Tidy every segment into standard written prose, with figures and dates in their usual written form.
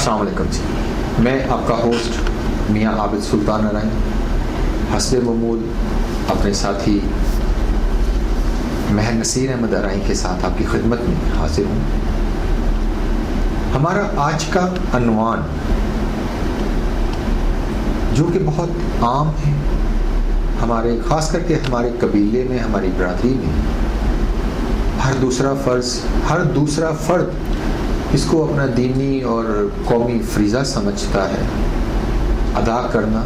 السلام علیکم جی، میں آپ کا ہوسٹ میاں عابد سلطان نارائن حسب معمول اپنے ساتھی مہر نصیر احمد ارائیں کے ساتھ آپ کی خدمت میں حاضر ہوں۔ ہمارا آج کا عنوان جو کہ بہت عام ہے ہمارے، خاص کر کے ہمارے قبیلے میں، ہماری برادری میں، ہر دوسرا فرد اس کو اپنا دینی اور قومی فریضہ سمجھتا ہے ادا کرنا،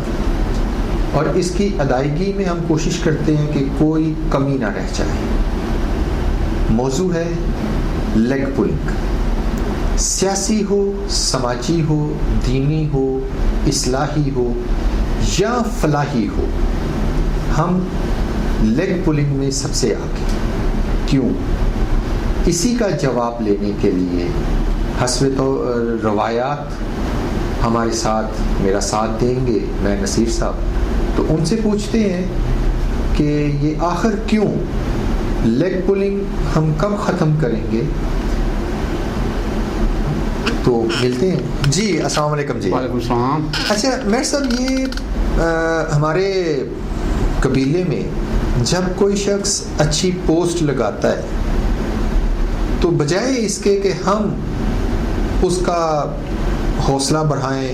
اور اس کی ادائیگی میں ہم کوشش کرتے ہیں کہ کوئی کمی نہ رہ جائے۔ موضوع ہے لیگ پولنگ۔ سیاسی ہو، سماجی ہو، دینی ہو، اصلاحی ہو یا فلاحی ہو، ہم لیگ پولنگ میں سب سے آگے کیوں؟ اسی کا جواب لینے کے لیے حسب تو روایات ہمارے ساتھ میرا ساتھ دیں گے میں نصیر صاحب، تو ان سے پوچھتے ہیں کہ یہ آخر کیوں لیگ پولنگ ہم کب ختم کریں گے؟ تو ملتے ہیں جی۔ السلام علیکم جی۔ وعلیکم السلام۔ اچھا میر صاحب، یہ ہمارے قبیلے میں جب کوئی شخص اچھی پوسٹ لگاتا ہے تو بجائے اس کے کہ ہم اس کا حوصلہ بڑھائیں،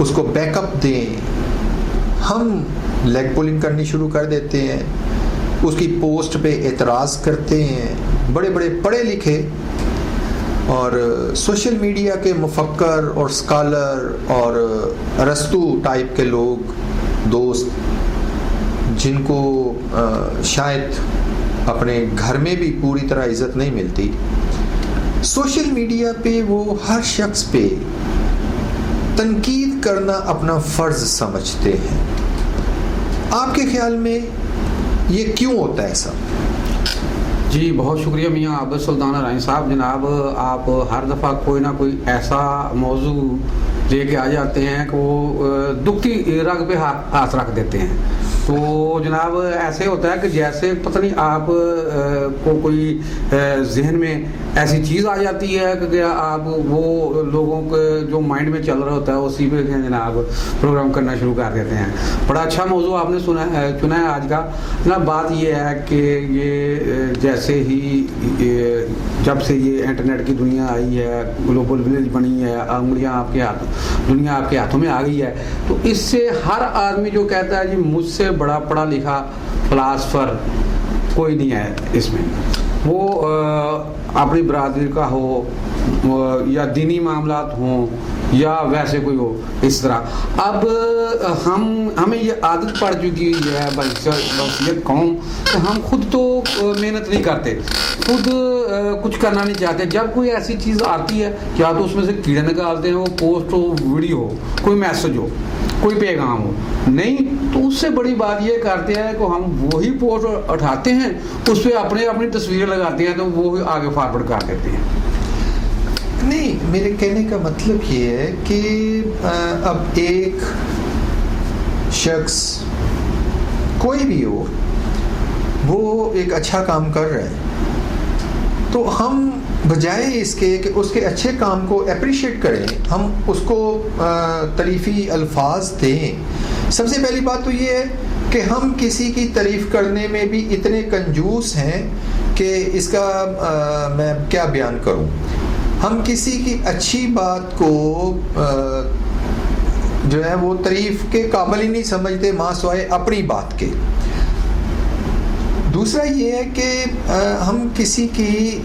اس کو بیک اپ دیں، ہم لیگ پولنگ کرنی شروع کر دیتے ہیں، اس کی پوسٹ پہ اعتراض کرتے ہیں۔ بڑے بڑے پڑھے لکھے اور سوشل میڈیا کے مفکر اور اسکالر اور ارسطو ٹائپ کے لوگ، دوست جن کو شاید اپنے گھر میں بھی پوری طرح عزت نہیں ملتی، سوشل میڈیا پہ وہ ہر شخص پہ تنقید کرنا اپنا فرض سمجھتے ہیں۔ آپ کے خیال میں یہ کیوں ہوتا ہے ایسا؟ جی بہت شکریہ میاں عابد سلطان نارائن صاحب۔ جناب آپ ہر دفعہ کوئی نہ کوئی ایسا موضوع لے کے آ جاتے ہیں کہ وہ دکھتی رگ پہ ہاتھ رکھ دیتے ہیں۔ تو جناب ایسے ہوتا ہے کہ جیسے پتہ نہیں آپ کو کوئی ذہن میں ایسی چیز آ جاتی ہے کہ آپ وہ لوگوں کے جو مائنڈ میں چل رہا ہوتا ہے اسی پہ جناب پروگرام کرنا شروع کر دیتے ہیں۔ بڑا اچھا موضوع آپ نے چنا ہے آج کا جناب۔ بات یہ ہے کہ یہ جیسے ہی جب سے یہ انٹرنیٹ کی دنیا آئی ہے، گلوبل ولیج بنی ہے، انگلیاں آپ کے ہاتھ، دنیا آپ کے ہاتھوں میں آ گئی ہے، تو اس سے ہر آدمی جو کہتا ہے جی مجھ سے بڑا پڑھا لکھا فلاسفر کوئی نہیں ہے اس میں، وہ اپنی برادری کا ہو یا دینی معاملات ہوں یا ویسے کوئی ہو، اس طرح۔ اب ہمیں یہ عادت پڑ چکی ہے بلکہ قوم کہ ہم خود تو محنت نہیں کرتے، خود کچھ کرنا نہیں چاہتے۔ جب کوئی ایسی چیز آتی ہے یا تو اس میں سے کیڑے نکالتے ہیں، وہ پوسٹ ہو، ویڈیو ہو، کوئی میسج ہو، کوئی پیغام ہو، نہیں تو اس سے بڑی بات یہ کرتے ہیں کہ ہم وہی پوسٹ اٹھاتے ہیں، اس پہ اپنی تصویر لگاتے ہیں تو وہ آگے فارورڈ کر دیتے ہیں۔ نہیں، میرے کہنے کا مطلب یہ ہے کہ اب ایک شخص کوئی بھی ہو، وہ ایک اچھا کام کر رہا ہے، تو ہم بجائے اس کے کہ اس کے اچھے کام کو اپریشیٹ کریں، ہم اس کو تعریفی الفاظ دیں۔ سب سے پہلی بات تو یہ ہے کہ ہم کسی کی تعریف کرنے میں بھی اتنے کنجوس ہیں کہ اس کا میں کیا بیان کروں۔ ہم کسی کی اچھی بات کو جو ہے وہ تعریف کے قابل ہی نہیں سمجھتے ماں سوائے اپنی بات کے۔ دوسرا یہ ہے کہ ہم کسی کی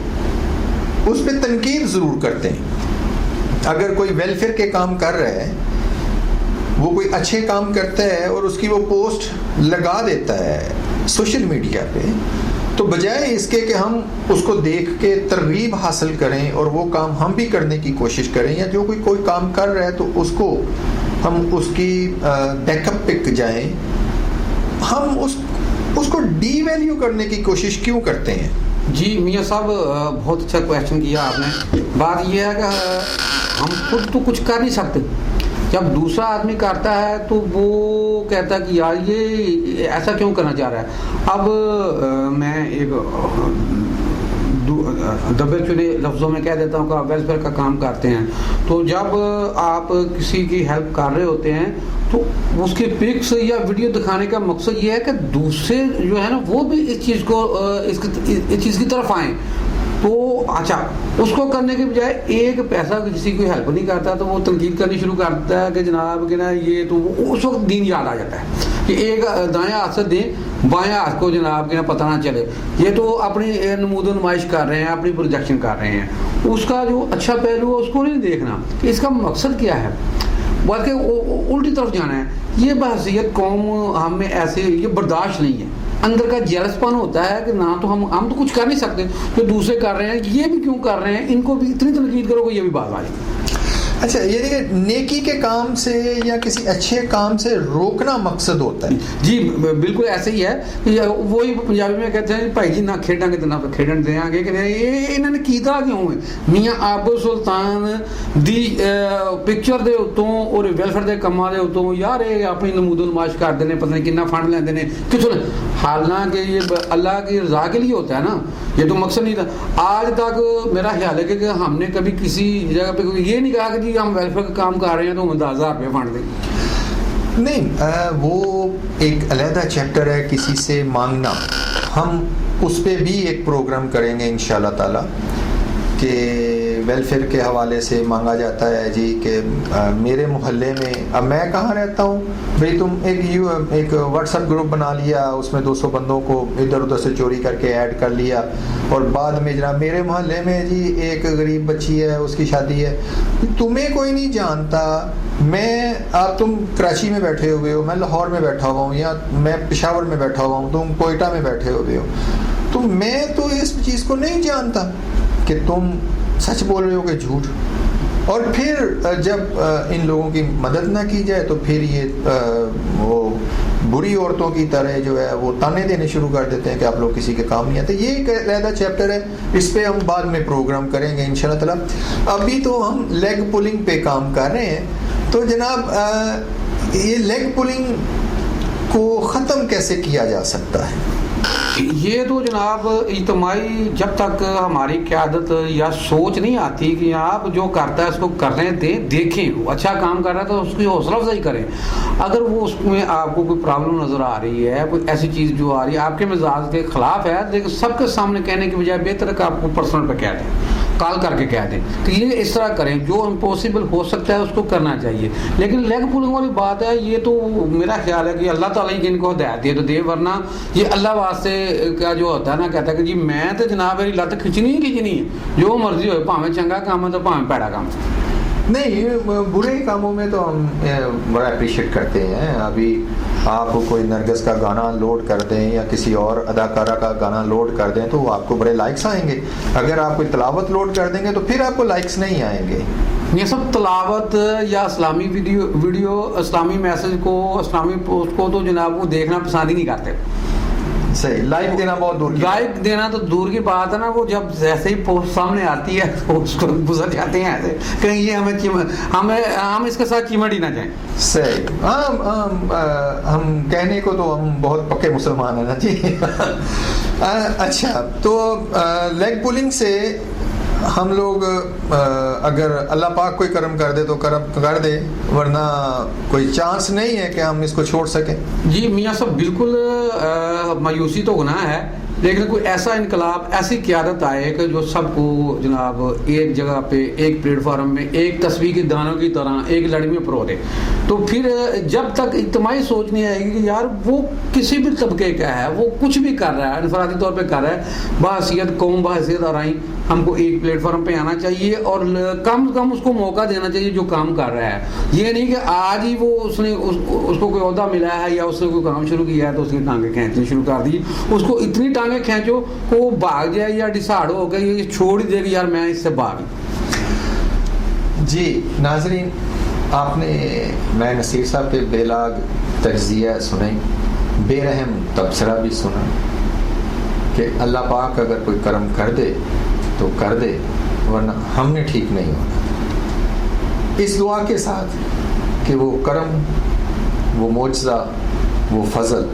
اس پہ تنقید ضرور کرتے ہیں۔ اگر کوئی ویلفیئر کے کام کر رہا ہے، وہ کوئی اچھے کام کرتا ہے اور اس کی وہ پوسٹ لگا دیتا ہے سوشل میڈیا پہ، تو بجائے اس کے کہ ہم اس کو دیکھ کے ترغیب حاصل کریں اور وہ کام ہم بھی کرنے کی کوشش کریں، یا جو کوئی کام کر رہا ہے تو اس کو ہم اس کی بیک اپ پہ جائیں، ہم اس کو ڈی ویلیو کرنے کی کوشش کیوں کرتے ہیں؟ جی میاں صاحب بہت اچھا کویشچن کیا آپ نے۔ بات یہ ہے کہ ہم خود تو کچھ کر نہیں سکتے، جب دوسرا آدمی کرتا ہے تو وہ کہتا ہے کہ یار یہ ایسا کیوں کرنا چاہ رہا ہے۔ اب میں ایک دبے چنے لفظوں میں کہہ دیتا ہوں کہ آپ ویلفیئر کا کام کرتے ہیں. تو جب آپ کسی کی ہیلپ کر رہے ہوتے ہیں تو اس کی پکس یا ویڈیو دکھانے کا مقصد یہ ہے کہ دوسرے جو ہے نا وہ بھی اس چیز کو اس چیز کی طرف آئیں. تو اچھا اس کو کرنے کے بجائے ایک پیسہ کسی کو ہیلپ نہیں کرتا تو وہ تنقید کرنی شروع کرتا ہے کہ جناب کہ نا یہ تو اس وقت دین یاد آ جاتا ہے کہ ایک دائیں ہاتھ سے دیں بائیں ہاتھ کو جناب کہ نا پتہ نہ چلے. یہ تو اپنی نمود و نمائش کر رہے ہیں, اپنی پروجیکشن کر رہے ہیں. اس کا جو اچھا پہلو ہے اس کو نہیں دیکھنا کہ اس کا مقصد کیا ہے, بلکہ الٹی طرف جانا ہے. یہ بحثیت قوم ہم میں ایسے یہ برداشت نہیں ہے. اندر کا جیلس پن ہوتا ہے کہ نہ تو ہم تو کچھ کر نہیں سکتے, جو دوسرے کر رہے ہیں یہ بھی کیوں کر رہے ہیں, ان کو بھی اتنی تنقید کرو کہ یہ بھی باز آ جائے. اچھا یہ دیکھیں نیکی کے کام سے یا کسی اچھے کام سے روکنا مقصد ہوتا ہے. جی بالکل ایسے ہی ہے. وہی پنجابی میں کہتے ہیں بھائی جی نہ کھیڈاں گے تو نہ کھیڈن دیں گے کہ یہ انہوں نے کیتا کیوں ہے. میاں عابد سلطان دی پکچر دے اتوں اور ویلفیئر دے کماں دے اتوں یار یہ اپنی نمود و نمائش کرتے ہیں, پتہ نہیں کتنا فنڈ لیندے نے کتوں نے, حالانکہ یہ اللہ کی رضا کے لیے ہوتا ہے نا, یہ تو مقصد نہیں تھا. آج تک میرا خیال ہے کہ ہم نے کبھی کسی جگہ پہ یہ نہیں کہا کہ جی ہم ویلفیئر کا کام کر رہے ہیں تو ہمیں 10,000 روپے فنڈ دیں. نہیں وہ ایک علیحدہ چیپٹر ہے کسی سے مانگنا. ہم اس پہ بھی ایک پروگرام کریں گے انشاءاللہ تعالی کہ ویلفیئر کے حوالے سے مانگا جاتا ہے جی کہ میرے محلے میں, اب میں کہاں رہتا ہوں بھئی, تم ایک واٹس ایپ گروپ بنا لیا, اس میں 200 بندوں کو ادھر ادھر سے چوری کر کے ایڈ کر لیا, اور بعد میں جناب میرے محلے میں جی ایک غریب بچی ہے اس کی شادی ہے, تمہیں کوئی نہیں جانتا. اب تم کراچی میں بیٹھے ہوئے ہو, میں لاہور میں بیٹھا ہوا ہوں, یا میں پشاور میں بیٹھا ہوا ہوں, تم کوئٹہ میں بیٹھے ہوئے ہو, تو میں تو اس چیز کو نہیں جانتا کہ تم سچ بول رہے ہو کہ جھوٹ. اور پھر جب ان لوگوں کی مدد نہ کی جائے تو پھر یہ وہ بری عورتوں کی طرح جو ہے وہ تانے دینے شروع کر دیتے ہیں کہ آپ لوگ کسی کے کام نہیں آتے. یہ ایک علیحدہ چیپٹر ہے, اس پہ ہم بعد میں پروگرام کریں گے انشاءاللہ تعالی. ابھی تو ہم لیگ پولنگ پہ کام کر رہے ہیں. تو جناب یہ لیگ پولنگ کو ختم کیسے کیا جا سکتا ہے؟ یہ تو جناب اجتماعی جب تک ہماری قیادت یا سوچ نہیں آتی کہ آپ جو کرتا ہے اس کو کرنے دیں, دیکھیں وہ اچھا کام کر رہا ہے تو اس کی حوصلہ افزائی کریں. اگر وہ اس میں آپ کو کوئی پرابلم نظر آ رہی ہے, کوئی ایسی چیز جو آ رہی ہے آپ کے مزاج کے خلاف ہے, لیکن سب کے سامنے کہنے کی بجائے بہتر ہے کہ آپ کو پرسنل پہ کہہ دیں, کال کر کے کہہ دیں کہ یہ اس طرح کریں, جو امپاسبل ہو سکتا ہے اس کو کرنا چاہیے. لیکن لیگ پولنگ والی بات ہے, یہ تو میرا خیال ہے کہ اللہ تعالیٰ کی ان کو ہدایت دے تو دے, ورنہ یہ اللہ واسطے کا جو ہوتا ہے نا کہتا ہے کہ جی میں تو جناب میری لت کھچنی ہے, جو مرضی ہوئے, بھاویں چنگا کام ہے تو بھاویں پیڑا کام. نہیں برے کاموں میں تو ہم بڑا اپریشیٹ کرتے ہیں. ابھی آپ کوئی نرگس کا گانا لوڈ کر دیں یا کسی اور اداکارہ کا گانا لوڈ کر دیں تو وہ آپ کو بڑے لائکس آئیں گے. اگر آپ کوئی تلاوت لوڈ کر دیں گے تو پھر آپ کو لائکس نہیں آئیں گے. یہ سب تلاوت یا اسلامی ویڈیو اسلامی میسج کو, اسلامی پوسٹ کو تو جناب وہ دیکھنا پسند ہی نہیں کرتے. صحیح, لائک دینا بہت دور کی, لائک دینا تو دور کی بات ہے نا. وہ جب جیسے ہی پوسٹ سامنے آتی ہے تو اس کو گزر جاتے ہیں ایسے کہیں یہ ہم اس کے ساتھ چمٹ ہی نہ جائیں. صحیح, ہم کہنے کو تو ہم بہت پکے مسلمان ہیں نا جی. اچھا تو لیگ پولنگ سے ہم لوگ اگر اللہ پاک کوئی کرم کر دے تو کرم کر دے, ورنہ کوئی چانس نہیں ہے کہ ہم اس کو چھوڑ سکیں. جی میاں صاحب بالکل مایوسی تو گناہ ہے, لیکن کوئی ایسا انقلاب, ایسی قیادت آئے کہ جو سب کو جناب ایک جگہ پہ ایک پلیٹ فارم میں ایک تصویر کے دانوں کی طرح ایک لڑی میں پرو دے, تو پھر جب تک اجتماعی سوچ نہیں آئے گی کہ یار وہ کسی بھی طبقے کا ہے, وہ کچھ بھی کر رہا ہے, انفرادی طور پہ کر رہا ہے, بحیثیت قوم بحیثیت آرائیں ہم کو ایک پلیٹ فارم پہ آنا چاہیے اور کم کم اس کو موقع دینا چاہیے جو کام کر رہا ہے. یہ نہیں کہ آج ہی وہ اس کو کوئی عہدہ ملا ہے یا اس نے کوئی کام شروع کیا ہے تو اس کی ٹانگیں کھینچنی شروع کر دی. اس کو اتنی ٹانگیں کھینچو کہ وہ بھاگ جائے یا ڈساڑ ہو کے یہ چھوڑ ہی دے کہ یار میں اس سے بھاگ. جی ناظرین, آپ نے میں نصیر صاحب پہ بے لاگ تجزیہ سنائی, بے رحم تبصرہ بھی سنا کہ اللہ پاک اگر کوئی کرم کر دے تو کر دے, ورنہ ہم نے ٹھیک نہیں ہونا. اس دعا کے ساتھ کہ وہ کرم, وہ معجزہ, وہ فضل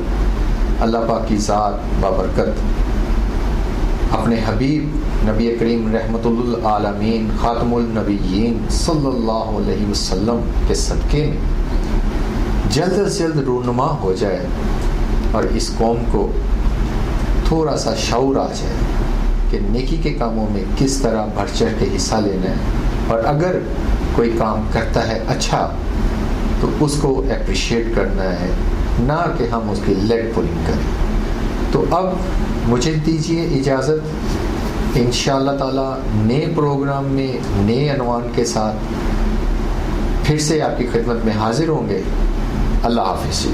اللہ پاک کی ذات بابرکت اپنے حبیب نبی کریم رحمت للعالمین خاتم النبیین صلی اللہ علیہ وسلم کے صدقے میں جلد از جلد رونما ہو جائے اور اس قوم کو تھوڑا سا شعور آ جائے کہ نیکی کے کاموں میں کس طرح بڑھ چڑھ کے حصہ لینا ہے، اور اگر کوئی کام کرتا ہے اچھا تو اس کو اپریشیٹ کرنا ہے، نہ کہ ہم اس کی لیگ پولنگ کریں۔ تو اب مجھے دیجیے اجازت، انشاءاللہ تعالی نئے پروگرام میں نئے عنوان کے ساتھ پھر سے آپ کی خدمت میں حاضر ہوں گے۔ اللہ حافظ۔